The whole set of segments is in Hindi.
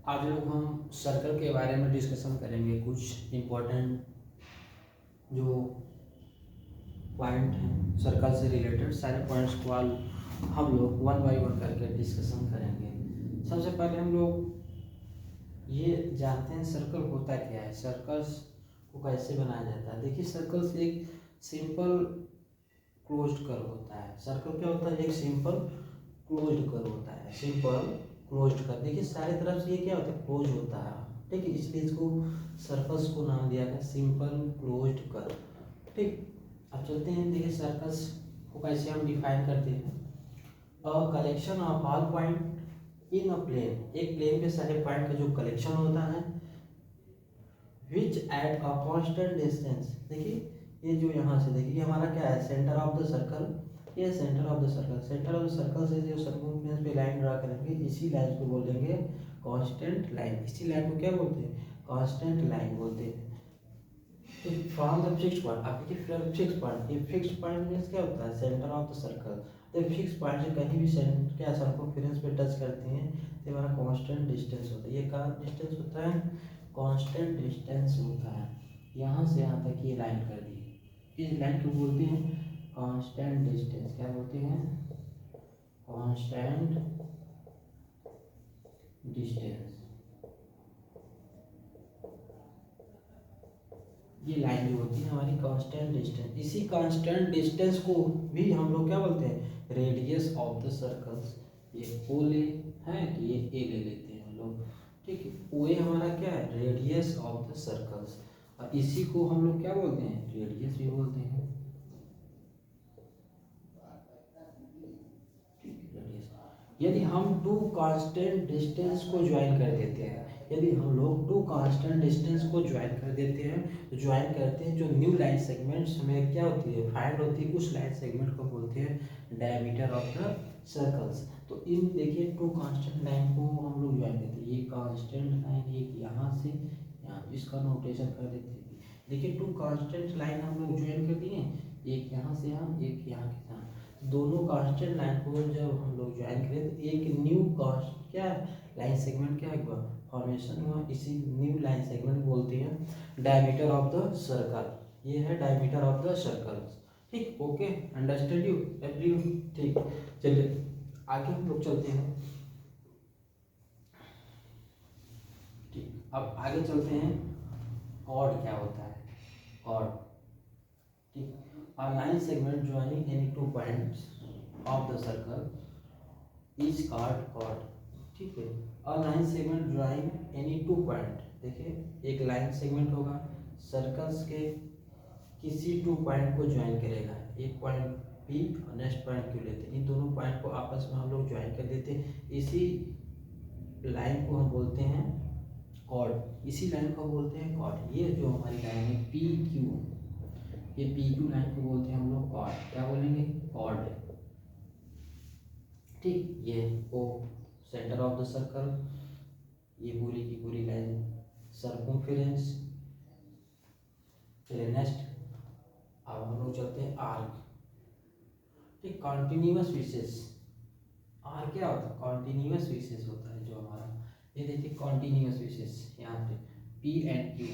आज लोग हम सर्कल के बारे में डिस्कशन करेंगे। कुछ इम्पोर्टेंट जो पॉइंट हैं सर्कल से रिलेटेड सारे पॉइंट्स को हम लोग वन बाय वन करके डिस्कशन करेंगे। सबसे पहले हम लोग ये जानते हैं सर्कल होता क्या है, सर्कल्स को कैसे बनाया जाता है। देखिए, सर्कल्स एक सिंपल क्लोज्ड कर्व होता है। सर्कल क्या होता है? एक सिंपल क्लोज्ड कर्व होता है। सिंपल क्लोज्ड कर्व, देखिए सारी तरफ से ये क्या होता है? क्लोज होता है। ठीक है, इसलिए इसको सर्कल्स को नाम दिया गया सिंपल क्लोज्ड कर्व। ठीक, अब चलते हैं। देखिए सर्कल्स को कैसे हम डिफाइन करते हैं। A collection of all point in a plane, एक प्लेन पे सारे पॉइंट का जो कलेक्शन होता है, which at a constant distance. देखिए ये जो यहाँ से देखिए हमारा क्या है? Centre of the circle. ये centre of the circle, centre of the circle से जो सर्कमफ्रेंस पे लाइन ड्रा करेंगे, इसी लाइन को बोलेंगे कांस्टेंट लाइन। इसी लाइन को क्या बोलते हैं? कांस्टेंट लाइन बोलते हैं। फ्रॉम द फिक्स्ड पॉइंट, आप देखिए फिक्स्ड पॉइंट, ये फिक्स्ड पॉइंट मीन्स क्या होता है? Centre of the circle. तो फिक्स्ड पॉइंट से कहीं भी सेंटर क्या सर्कमफ्रेंस पे टच करते हैं तो हमारा कांस्टेंट डिस्टेंस होता है। ये क्या डिस्टेंस होता है? कांस्टेंट डिस्टेंस होता है। यहाँ से यहाँ तक ये लाइन कर दी, इस लाइन को बोलते हैं कांस्टेंट डिस्टेंस। क्या बोलते हैं? Constant distance. ये लाइन जो होती है हमारी कांस्टेंट डिस्टेंस। इसी कांस्टेंट डिस्टेंस को भी हम लोग क्या बोलते हैं? Radius of the circles. ये ओ ले है, ये ए ले लेते हैं हम लोग। ठीक है, ओ ए हमारा क्या है? Radius of the circles. और इसी को हम लोग क्या बोलते हैं? रेडियस भी बोलते हैं। यदि हम टू कांस्टेंट डिस्टेंस को ज्वाइन कर देते हैं, यदि हम लोग टू कांस्टेंट डिस्टेंस को ज्वाइन कर देते हैं, तो ज्वाइन करते हैं जो न्यू लाइन सेगमेंट्स हमें क्या होती है? फाइंड होती है, उस लाइन सेगमेंट को बोलते हैं डायमीटर ऑफ द सर्कल्स। तो इन देखिए टू कांस्टेंट लाइन को हम लोग ज्वाइन करते हैं। ये कांस्टेंट लाइन एक यहाँ से यहाँ, इसका नोटेशन कर देते हैं। देखिए टू कांस्टेंट लाइन हम लोग ज्वाइन कर दिए, एक यहाँ से यहाँ, एक यहाँ के यहाँ। दोनों कांस्टेंट लाइन को जब हम लोग ज्वाइन करें तो एक न्यू कांस्ट क्या लाइन सेगमेंट क्या हुआ? फॉर्मेशन हुआ। इसी न्यू लाइन सेगमेंट बोलते हैं डायमीटर ऑफ द सर्कल। ये है डायमीटर ऑफ द सर्कल। ठीक, ओके, अंडरस्टैंड यू एवरी। ठीक, चलिए आगे हम लोग चलते हैं। ठीक, अब आगे चलते हैं। कॉर्ड क्या होता है? कॉर्ड, ठीक, a line segment joining any two points of the circle is called chord। ठीक है, a line segment join any two point। देखिए एक लाइन सेगमेंट होगा, सर्कल्स के किसी टू पॉइंट को ज्वाइन करेगा। एक पॉइंट पी और नेक्स्ट पॉइंट क्यू लेते हैं, इन दोनों पॉइंट को आपस में हम लोग ज्वाइन कर देते हैं। इसी लाइन को हम बोलते हैं कॉर्ड। इसी लाइन को बोलते हैं कॉर्ड। ये जो हमारी लाइन है पी क्यू, ये पी क्यू लाइन को बोलते हैं हम लोग कॉर्ड। क्या बोलेंगे? कॉर्ड। ठीक, ये ओ सेंटर ऑफ द सर्कल, ये पूरी की पूरी लाइन सर्कमफेरेंस। चलिए नेक्स्ट, अब हम लोग चलते हैं आर्क। ठीक, कॉन्टिन्यूअस विशेष। आर्क क्या होता है? कॉन्टिन्यूअस विशेष होता है जो हमारा, ये देखिए कॉन्टिन्यूअस विशेष यहाँ पे पी एंड क्यू।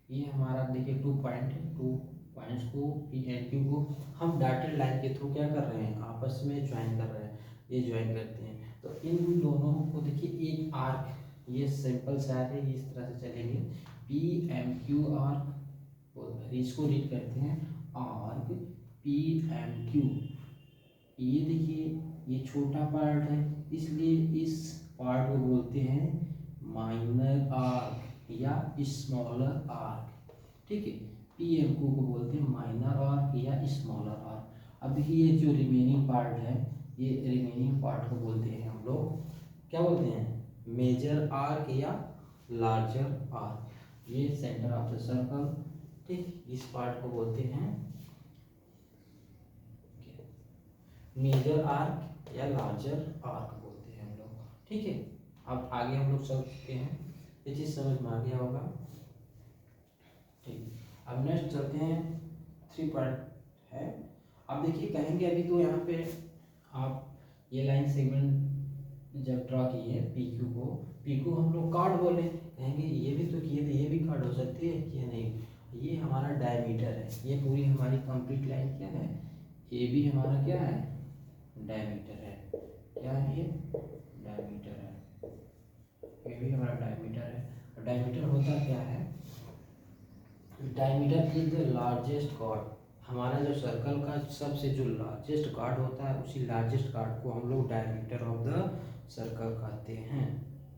ये हमारा देखिए टू पॉइंट है, टू पॉइंट्स को पी एंड क्यू को हम डॉटेड लाइन के थ्रू क्या कर रहे हैं? आपस में ज्वाइन कर रहे हैं। ये ज्वाइन करते हैं तो इन दोनों को देखिए एक आर्क, ये सिंपल सा है, इस तरह से चलेंगे पी एम क्यू आर्क बोलते हैं। इसको रीड करते हैं आर्क पी एम क्यू। ये देखिए ये छोटा पार्ट है, इसलिए इस पार्ट को बोलते हैं माइनर आर्क या स्मॉलर आर्क। ठीक है, पी एम क्यू को बोलते हैं माइनर आर्क या स्मॉलर आर्क। अब देखिए ये जो रिमेनिंग पार्ट है, ये रिमेनिंग पार्ट को बोलते हैं हम लोग क्या बोलते हैं? मेजर आर्क या लार्जर आर्क। ये सेंटर ऑफ द सर्कल, ठीक, इस पार्ट को बोलते हैं मेजर आर्क या लार्जर आर्क बोलते हैं हम लोग। ठीक है, अब आगे हम लोग चलते हैं, ये चीज़ समझ में आ गया होगा। ठीक, अब नेक्स्ट चलते हैं। 3 पॉइंट है। अब देखिए कहेंगे अभी तो यहाँ पे आप ये लाइन सेगमेंट जब ड्रॉ किए पी क्यू को, पी क्यू हम लोग कार्ड बोले, कहेंगे ये भी तो किए थे, ये भी कार्ड हो सकती है कि नहीं। ये हमारा डायमीटर है, ये पूरी हमारी कंप्लीट लाइन क्या है, ये भी हमारा क्या है, डायमीटर है। क्या है ये, डायमीटर है, ये भी हमारा डायमीटर है। डायमीटर होता क्या है, diameter is the largest chord. हमारा जो सर्कल का सबसे जो लार्जेस्ट कार्ड होता है, उसी लार्जेस्ट कार्ड को हम लोग डायमीटर ऑफ द सर्कल कहते हैं।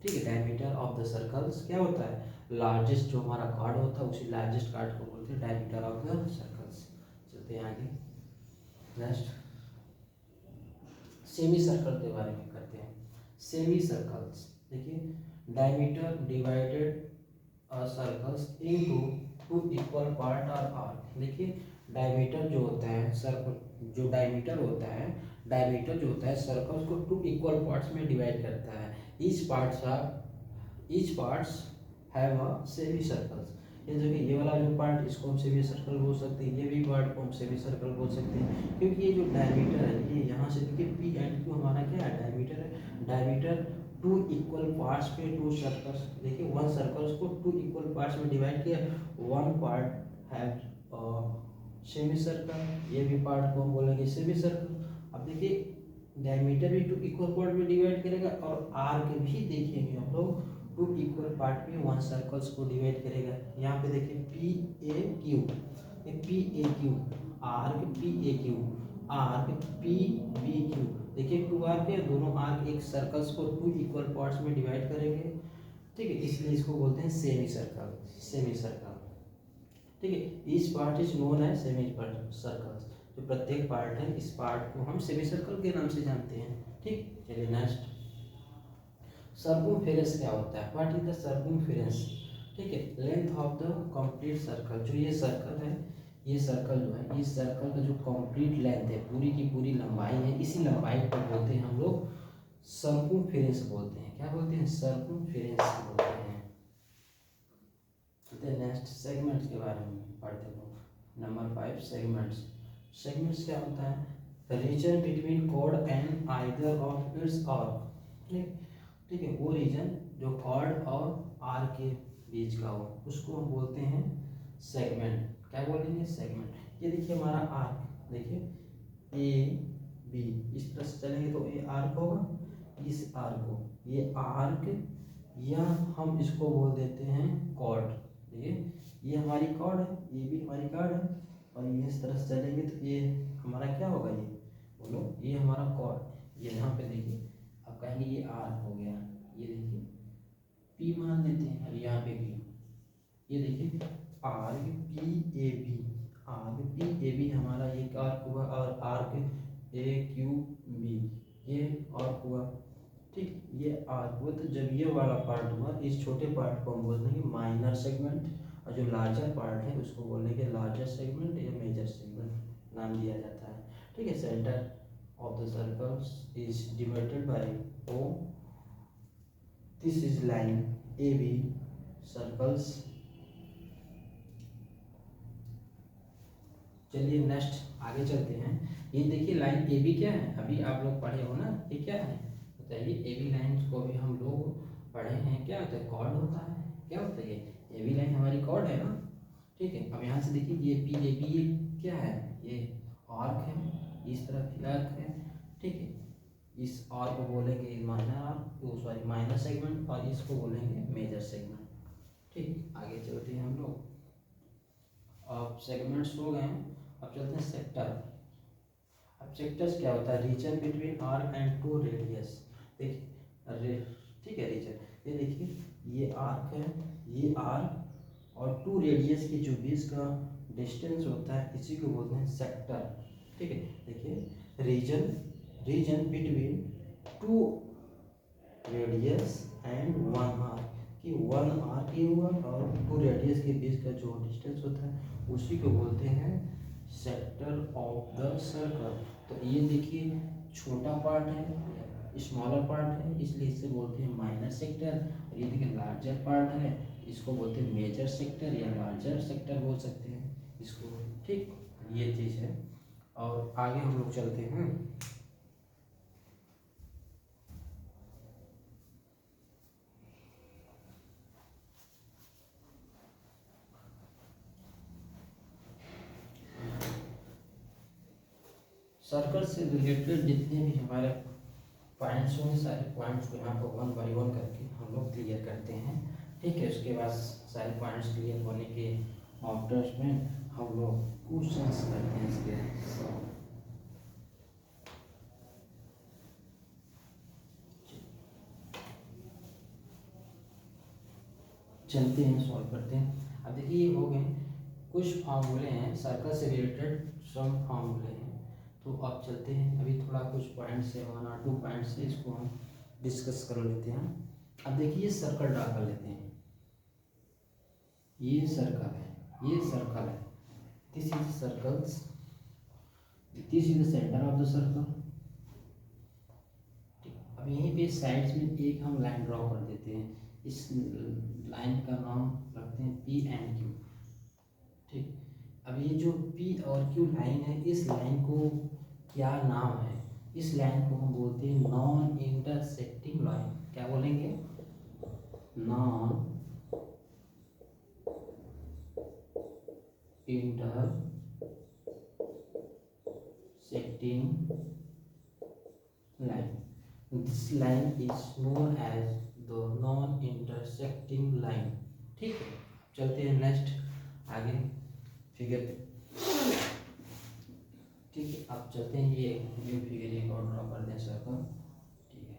ठीक है, डायमीटर ऑफ द सर्कल्स क्या होता है, लार्जेस्ट जो हमारा कार्ड होता है उसी लार्जेस्ट कार्ड को बोलते हैं डायमीटर ऑफ द सर्कल्स। चलते हैं आगे, नेक्स्ट सेमी सर्कल के बारे में करते हैं। सेमी सर्कल्स देखिए, diameter divided circles into two equal part और आर्क। देखिए डायमीटर जो होता है सर्कल, जो डायमीटर होता है, डायमीटर जो होता है सर्कल्स को टू इक्वल पार्ट्स में डिवाइड करता है। Each parts have a semi circles. ये देखिए, ये वाला जो पार्ट, इसको हम सेमी सर्कल बोल सकते हैं, ये भी पार्ट को हम सेमी सर्कल बोल सकते हैं, क्योंकि ये जो डायमीटर है, ये यहाँ से देखिए पी एंड क्यू हमारा क्या है, डायमीटर है। डायमीटर टू इक्वल पार्ट्स पे टू सर्कल्स, देखिए वन सर्कल्स को टू इक्वल पार्ट्स में डिवाइड किया, one part have semi circle, ये भी पार्ट को हम बोलेंगे सेमी सर्कल। अब देखिए डायमीटर भी टू इक्वल पार्ट में डिवाइड करेगा, और आर्क भी देखेंगे हम लोग टू इक्वल पार्ट में वन सर्कल्स को डिवाइड करेगा। यहाँ पे देखिए P A Q, P A Q, arc P A Q, arc P B Q. देखिए टू आर्क है, दोनों आर्क एक सर्कल्स को टू इक्वल पार्ट्स में डिवाइड करेंगे। ठीक है, इसलिए इसको बोलते हैं सेमी सर्कल, सेमी सर्कल। ठीक है, each part is known as semi circles. जो प्रत्येक पार्ट है, इस पार्ट को हम सेमी सर्कल के नाम से जानते हैं। ठीक, चलिए नेक्स्ट, सर्कमफेरेंस क्या होता है, व्हाट इज द सर्कमफेरेंस। ठीक है, length of the complete circle. जो ये सर्कल है, ये सर्कल जो है, इस सर्कल का जो कंप्लीट लेंथ है, पूरी की पूरी लंबाई है, इसी लंबाई को बोलते हैं हम लोग सर्कमफेरेंस बोलते हैं। क्या बोलते हैं, सर्कमफेरेंस बोलते हैं। नेक्स्ट सेगमेंट्स के बारे में पढ़ते हैं। Number 5 segments. सेगमेंट्स क्या होता है, region between chord and either of its arc. ठीक है, वो रीजन जो कॉर्ड और आर्क के बीच का हो, उसको हम बोलते हैं सेगमेंट। क्या बोलेंगे, सेगमेंट। ये देखिए हमारा आर्क, देखिए ए बी, इस तरह से चलेंगे तो ये आर्क होगा, इस आर्क को, ये आर्क, या हम इसको बोल देते हैं कॉर्ड। देखिए ये हमारी कॉर्ड है, ये भी हमारी कॉर्ड है, और ये इस तरह से चलेंगे तो ये हमारा क्या होगा, ये बोलो, ये हमारा कॉर्ड। ये यहाँ पे देखिए, अब कहेंगे ये आर्क हो गया, ये देखिए पी मान लेते हैं, अब यहाँ पे भी ये देखिए arc P A B, arc P A B हमारा एक आर्क हुआ, और आर्क ए क्यू बी ये आर्क हुआ। ठीक, ये आर्क हुआ। तो जब ये वाला पार्ट हुआ, इस छोटे पार्ट को हम बोल देंगे माइनर सेगमेंट, और जो लार्जर पार्ट है उसको बोलेंगे लार्जर सेगमेंट या मेजर सेगमेंट नाम दिया जाता है। ठीक है, centre of the circles is divided by O, this is line A B circles. चलिए नेक्स्ट आगे चलते हैं। ये देखिए लाइन ए बी क्या है, अभी आप लोग पढ़े हो ना, ये क्या है बताइए। ए बी लाइन को भी हम लोग पढ़े हैं, क्या होता है, कॉर्ड होता है। क्या होता है, ये ए बी लाइन हमारी कॉर्ड है ना। ठीक है, अब यहाँ से देखिए ये पी ए बी ये क्या है, ये आर्क है, इस तरफ आर्क है। ठीक है, इस आर्क को बोलेंगे minor arc, sorry minor segment, और इसको बोलेंगे मेजर सेगमेंट। ठीक, आगे चलते हैं हम लोग। अब सेगमेंट्स हो गए हैं, अब चलते हैं सेक्टर। अब सेक्टर्स क्या होता है, region between arc and two radius. देखिए ठीक है, रीजन ये देखिए, ये आर्क है, ये आर्क, और टू रेडियस के जो बीच का डिस्टेंस होता है, इसी को बोलते हैं सेक्टर। ठीक है, देखिए region between two radius and one arc, कि वन आर्क ये हुआ, और टू रेडियस के बीच का जो डिस्टेंस होता है उसी को बोलते हैं सेक्टर ऑफ द सर्कल। तो ये देखिए छोटा पार्ट है, स्मॉलर पार्ट है, इसलिए इसे बोलते हैं माइनर सेक्टर। और ये देखिए लार्जर पार्ट है, इसको बोलते हैं मेजर सेक्टर या लार्जर सेक्टर बोल सकते हैं इसको। ठीक, ये चीज़ है। और आगे हम लोग चलते हैं। सर्कल से रिलेटेड जितने भी हमारे पॉइंट्स होंगे सारे पॉइंट्स को यहाँ पर 1 बाय 1 करके हम लोग क्लियर करते हैं। ठीक है, उसके बाद सारे पॉइंट्स क्लियर होने के आफ्टर में हम लोग क्वेश्चंस करते हैं इसके। चलते हैं सॉल्व करते हैं। अब देखिए ये हो गए कुछ फार्मूले हैं सर्कल से रिलेटेड, सम फार्मूले हैं। तो अब चलते हैं, अभी थोड़ा कुछ पॉइंट्स है 1 और 2 पॉइंट्स है, इसको हम डिस्कस कर लेते हैं। अब देखिए ये सर्कल ड्रा कर लेते हैं, ये सर्कल है, ये सर्कल है, this is circles, this is the centre of the circle. अब यहीं पे साइड्स में एक हम लाइन ड्रॉ कर देते हैं, इस लाइन का नाम रखते हैं पी एंड क्यू। ठीक, अब ये जो पी और क्यू लाइन है, इस लाइन को क्या नाम है? इस लाइन को हम बोलते हैं नॉन इंटरसेक्टिंग लाइन। क्या बोलेंगे? Non intersecting line. This line is known as the non intersecting line. ठीक है, चलते हैं नेक्स्ट आगे फिगर। ठीक है, अब चलते हैं ये फिगर एक और ड्रॉ कर दें सर्कल। ठीक है,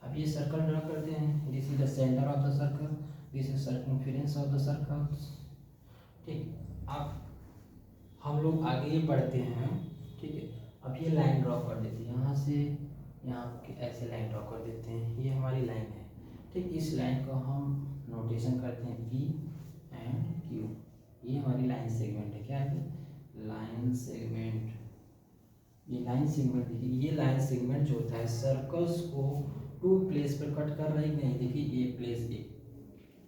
अब ये सर्कल ड्रॉ करते हैं, this is the centre of the circle, this is circumference of the circle. ठीक, अब हम लोग आगे बढ़ते हैं। ठीक है, अब ये लाइन ड्रॉ कर देते हैं, यहाँ से यहाँ के ऐसे लाइन ड्रॉ कर देते हैं, ये हमारी लाइन है। ठीक, इस लाइन को हम नोटेशन करते हैं पी एंड क्यू। ये हमारी लाइन सेगमेंट है। क्या है? Line segment. ये लाइन सेगमेंट देखिए, ये लाइन सेगमेंट जो होता है सर्कल्स को 2 प्लेस पर कट कर रहा है नहीं। देखिए ये प्लेस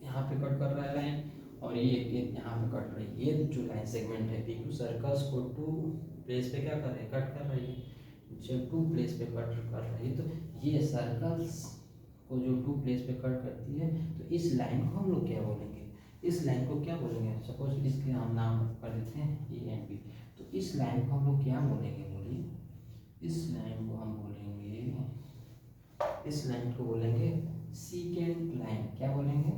यहाँ पे कट कर रहा है लाइन, और ये यहाँ पे कट रही है। ये जो लाइन सेगमेंट है पी क्यू सर्कल्स को 2 प्लेस पे क्या कर रहे हैं? कट कर रही है। जब 2 प्लेस पे कट कर रही है तो ये सर्कल्स को जो 2 प्लेस पे कट करती है, तो इस लाइन को हम लोग क्या बोलेंगे? इस लाइन को क्या बोलेंगे? सपोज इसके हम नाम कर देते हैं ए एंड बी। तो इस लाइन को हम लोग क्या बोलेंगे? बोलिए, इस लाइन को हम बोलेंगे, इस लाइन को बोलेंगे सीकेंट लाइन। क्या बोलेंगे?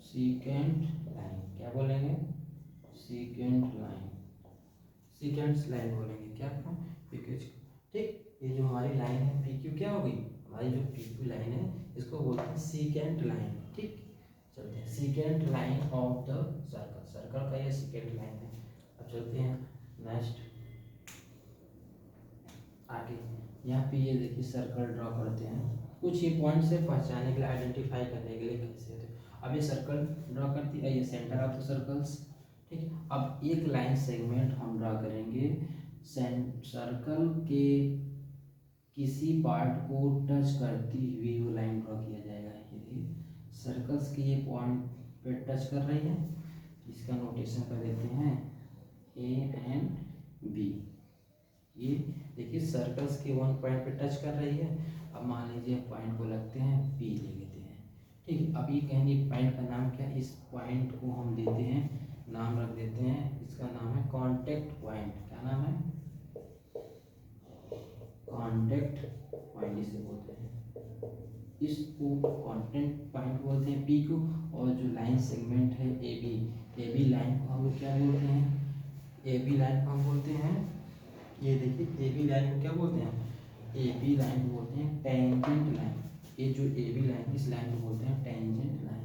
Secant line. क्या बोलेंगे? सीकेंट लाइन, सीकेंट लाइन बोलेंगे। क्या क्यों? बिकॉज ठीक, ये जो हमारी लाइन है पी क्यू क्या होगी? हमारी जो पी क्यू लाइन है इसको बोलते हैं सीकेंट लाइन। ठीक, चलते हैं secant line of the circle. Circle का ये सीकेंट लाइन है। अब चलते हैं नेक्स्ट आगे। यहाँ पे ये देखिए सर्कल ड्रॉ करते हैं, कुछ ही पॉइंट से पहचाने के लिए, आइडेंटिफाई करने के लिए कैसे होते हैं। अब ये सर्कल ड्रॉ करती है, ये सेंटर ऑफ द सर्कल्स। ठीक है, अब एक लाइन सेगमेंट हम ड्रॉ करेंगे, सर्कल के किसी पार्ट को टच करती हुई वो लाइन ड्रॉ किया जाएगा। ये देखिए सर्कल्स के ये पॉइंट पे टच कर रही है, इसका नोटेशन कर देते हैं ए एंड बी। ये देखिए सर्कल्स के 1 पॉइंट पे टच कर रही है। अब मान लीजिए पॉइंट को लगते हैं पी ले लेते हैं। ठीक, अब ये कहेंगे पॉइंट का नाम क्या? इस पॉइंट को हम देते हैं, नाम रख देते हैं, इसका नाम है कांटेक्ट पॉइंट। क्या नाम है? कांटेक्ट पॉइंट इसे बोलते हैं। इसको कांटेक्ट पॉइंट बोलते हैं पी को। और जो लाइन सेगमेंट है ए बी लाइन को हम लोग क्या बोलते हैं? ए बी लाइन को हम बोलते हैं, ये देखिए ए बी लाइन को क्या बोलते हैं? ए बी लाइन को बोलते हैं टेंजेंट लाइन। ये जो ए बी लाइन, इस लाइन को बोलते हैं टेंजेंट लाइन।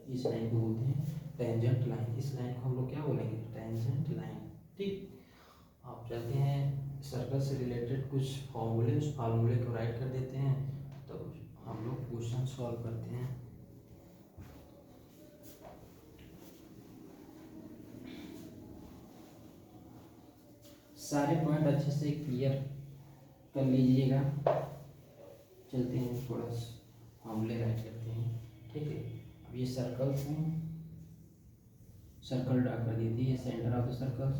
इस लाइन को बोलते हैं टेंजेंट लाइन। इस लाइन को हम लोग क्या बोलेंगे? Tangent line. ठीक, आप चलते हैं सर्कल से रिलेटेड कुछ फॉर्मूले, उस फार्मूले को राइट कर देते हैं, तो हम लोग क्वेश्चन सॉल्व करते हैं। सारे पॉइंट अच्छे से क्लियर कर लीजिएगा। चलते हैं थोड़ा फार्मूले राइट करते हैं। ठीक है, अब ये सर्कल्स हैं, सर्कल ड्रा कर दी थी, ये centre of the circle,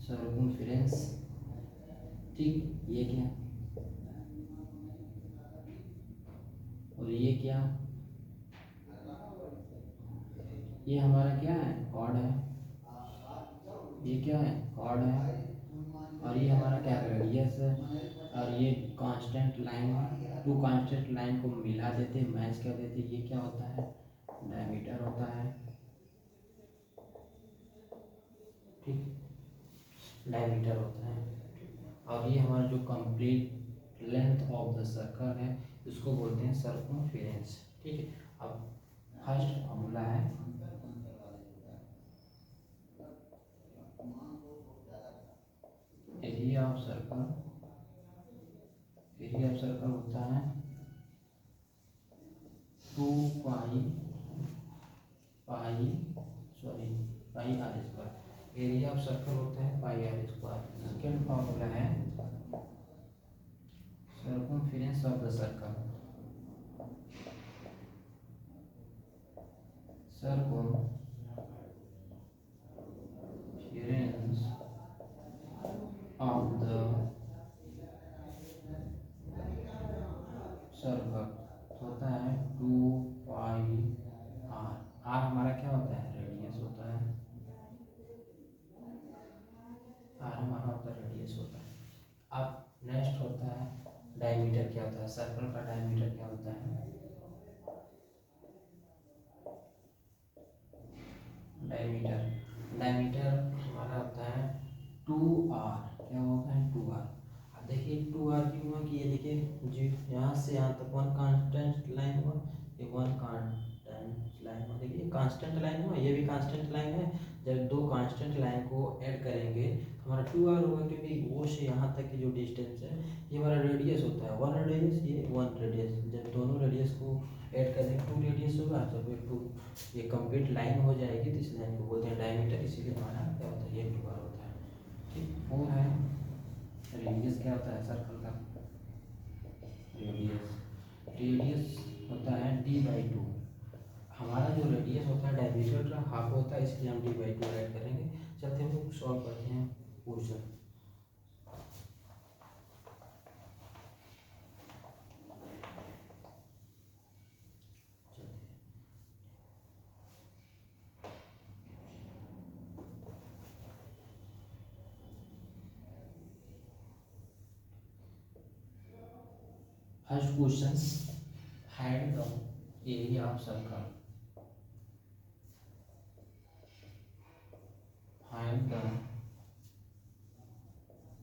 circumference. ठीक, ये क्या और ये क्या? ये हमारा क्या है, कॉर्ड है, ये क्या है, कॉर्ड है, और ये हमारा क्या रेडियस है, और ये कांस्टेंट लाइन है। टू कांस्टेंट लाइन को मिला देते, मैच कर देते, ये क्या होता है, डायमीटर होता है। ठीक, डायमीटर होता है। और ये हमारा जो complete length of the circle है इसको बोलते हैं सर्कमफेरेंस। ठीक है, अब फर्स्ट फॉर्मूला है, area of circle, area of circle होता है 2 pi pi sorry pi r square. Area of circle होता है pi r square. Second formula है circumference of the circle, circumference of the circle होता है 2 पाई आर। आर हमारा क्या होता है, रेडियस होता है, आर हमारा होता है रेडियस होता है। अब नेक्स्ट होता है डायमीटर। क्या होता है, सर्कल का डायमीटर क्या होता है, डायमीटर, डायमीटर हमारा होता है 2r। क्या होता है, 2r। अब देखिए 2r क्यों हुआ कि ये देखिए जी यहाँ से यहाँ तक वन कांस्टेंट लाइन हुआ, ये वन कांस्टेंट लाइन हुआ, देखिए कांस्टेंट लाइन हुआ, ये भी कांस्टेंट लाइन है। जब दो कांस्टेंट लाइन को ऐड करेंगे तो हमारा 2r होगा, क्योंकि वो से यहाँ तक की जो डिस्टेंस है ये हमारा रेडियस होता है, वन रेडियस, ये वन रेडियस। जब दोनों रेडियस को ऐड करेंगे 2 रेडियस होगा, जब ये 2 ये कंप्लीट लाइन हो जाएगी तो इस लाइन को बोलते हैं डायमीटर, इसीलिए हमारा क्या होता है, ये 2r होता है। ठीक, फोर है रेडियस। क्या होता है सर्कल का रेडियस, रेडियस होता है d/2। हमारा जो रेडियस होता है डायमीटर का हाफ होता है, इसलिए हम d/2 ऐड करेंगे। चलते हम लोग सॉल्व करते हैं question. First question, find the area of circle, find the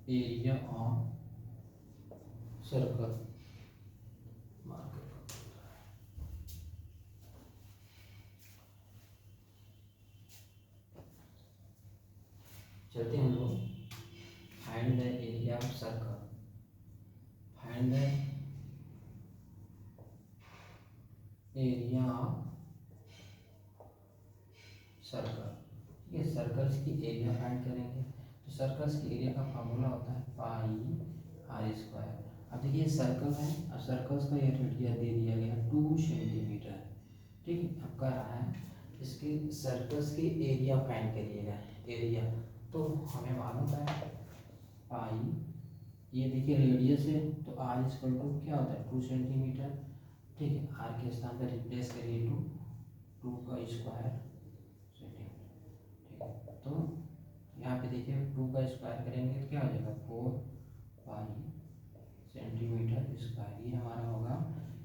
area of circle. चलते हैं हम लोग, find the area of circle, find the area of circle. ये सर्कल्स की एरिया फाइंड करेंगे, तो सर्कल्स की एरिया का फार्मूला होता है पाई आर स्क्वायर। अब देखिए सर्कल है, अब सर्कल्स का ये रेडियस दे दिया गया 2 सेंटीमीटर। ठीक है, अब कह रहा है इसके सर्कल्स की एरिया फाइंड करिएगा, एरिया। तो हमें मालूम है पाई, ये देखिए रेडियस है तो आर इक्वल टू क्या होता है 2 सेंटीमीटर। ठीक है, आर के स्थान पर रिप्लेस करिए 2 का स्क्वायर सेंटीमीटर। ठीक है, तो यहाँ पे देखिए 2 का स्क्वायर करेंगे तो क्या हो जाएगा 4 पाई सेंटीमीटर स्क्वायर। ये हमारा होगा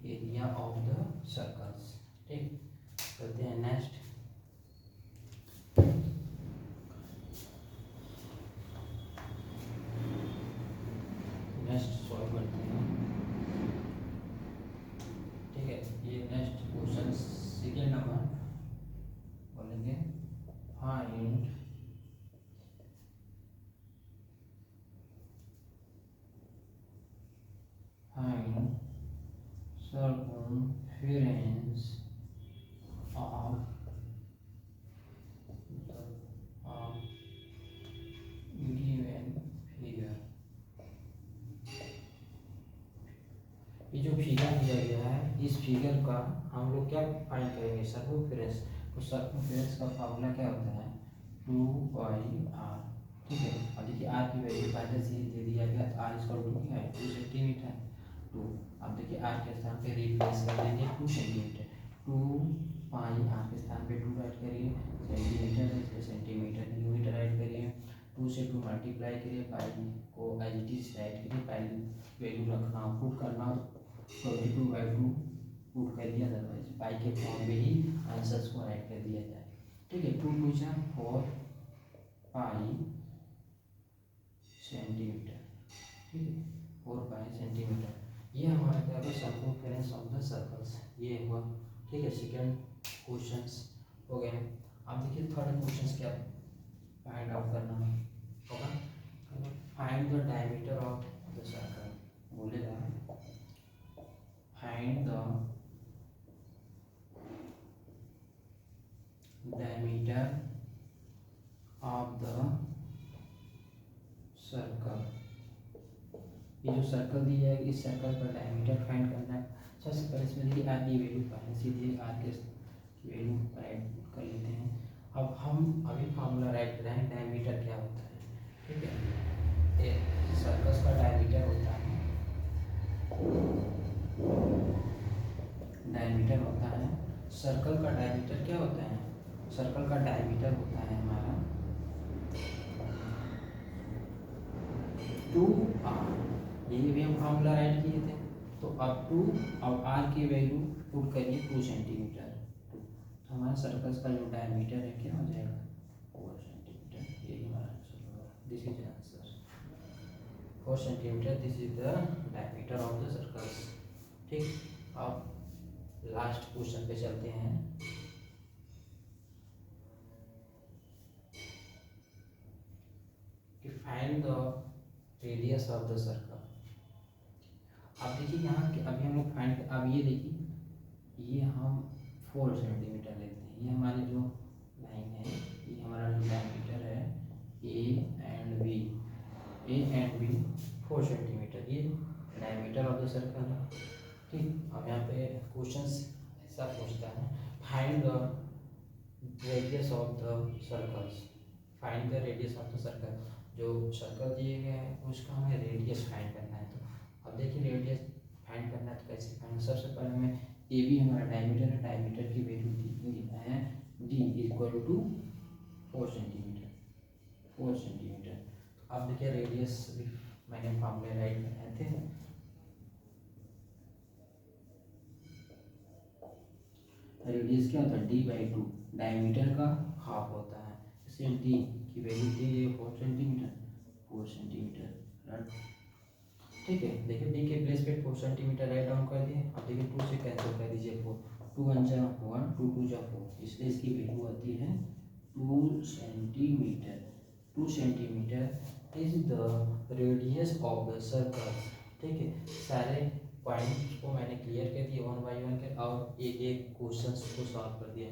एरिया ऑफ द सर्कल्स। ठीक, करते हैं नेक्स्ट। नेक्स्ट सॉल्व करते हैं। ठीक है, ये नेक्स्ट क्वेश्चन सेकेंड नंबर बोलेंगे, find find circumference of given figure। ये जो फिगर दिया गया है इस फिगर का हम लोग क्या फाइंड करेंगे, सर्कमफेरेंस। तो सर्कमफेरेंस का फार्मूला क्या होता है 2 पाई आर। ठीक है, अब देखिए आर की वैल्यू पहले से ही दे दिया गया, तो आर इक्वल टू क्या है 2 सेंटीमीटर। 2, अब देखिए आर के स्थान पे रिप्लेस कर देंगे 2 सेंटीमीटर, 2 पाई आर के स्थान पे 2 राइट करिए, सेंटीमीटर है इसलिए सेंटीमीटर यूनिट राइट करिए, 2 से 2 मल्टीप्लाई करिए, पाई को एज इट इज राइट करिए, पाई वैल्यू रखना पुट करना 22/2 पुट कर दिया, अदरवाइज पाई के फॉर्म में ही आंसर्स को राइट कर दिया जाए। ठीक है, 2 2 जा 4 पाई सेंटीमीटर, ठीक है 4 पाई सेंटीमीटर। ये हमारा क्या है, सर्कमफेरेंस ऑफ द सर्कल्स, ये हुआ। ठीक है, सेकेंड क्वेश्चंस हो गए। अब देखिए थर्ड क्वेश्चंस क्या फाइंड आउट करना होगा, find the diameter of the circle, बोलेगा find the diameter of the circle. ये जो सर्कल दी है इस सर्कल का डायमीटर फाइंड करना है। सबसे पहले इसमें देखिए आर की वैल्यू पाएंगे, सीधे आर के वैल्यू राइट कर लेते हैं। अब हम अभी फार्मूला राइट कर रहे हैं, डायमीटर क्या होता है। ठीक है, ये सर्कल का डायमीटर होता है, डायमीटर होता है सर्कल का डायमीटर क्या होता है, सर्कल का डायमीटर होता है हमारा 2r। ये भी हम फार्मूला राइट किए थे, तो अब 2 और r की वैल्यू पुट करिए 2 सेंटीमीटर, तो हमारा सर्कल का जो डायमीटर है क्या हो जाएगा 4 सेंटीमीटर। यही हमारा आंसर होगा, this is answer 4 centimetre, this is the diameter of the circles. ठीक, अब लास्ट क्वेश्चन पे चलते हैं। कि find the radius of the circle. अब देखिए यहाँ के अभी हम लोग फाइंड, अब ये देखिए ये हम 4 सेंटीमीटर लेते हैं, ये हमारी जो लाइन है, ये हमारा जो डायमीटर है ए एंड बी 4 सेंटीमीटर, ये डायमीटर ऑफ द सर्कल है। ठीक, अब यहाँ पे क्वेश्चन ऐसा पूछता है find the radius of the circles, find the radius of the circle. जो सर्कल दिए गए हैं उसका हमें रेडियस फाइंड करना है। तो अब देखिए रेडियस फाइंड करना है तो कैसे फाइंड, सबसे पहले हमें ए बी हमारा डायमीटर है, डायमीटर की वैल्यू दी है D equal to 4 centimetre, 4 centimetre. तो अब देखिए रेडियस भी मैंने फॉर्मूले राइट कराए थे, रेडियस क्या होता है d/2, डायमीटर का हाफ होता है, इससे d की वैल्यू दी है 4 सेंटीमीटर, 4 सेंटीमीटर राइट। ठीक है, देखिए डी के प्लेस पे 4 सेंटीमीटर राइट डाउन कर दिए। अब देखिए 2 से कैंसिल कर दीजिए 4, 2 1 जा 1, 2 2 जा 4, इसलिए इसकी वैल्यू आती है 2 centimetre. 2 centimetre is the radius of the circle. ठीक है, सारे पॉइंट्स को मैंने क्लियर कर दिया 1 बाई 1 के, और एक एक क्वेश्चन को सॉल्व कर दिया।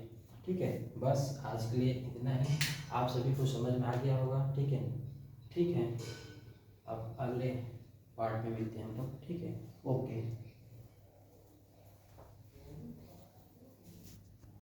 ठीक है, बस आज के लिए इतना ही, आप सभी को समझ में आ गया होगा। ठीक है, ठीक है, अब अगले पार्ट में मिलते हैं हम लोग। ठीक है, ओके।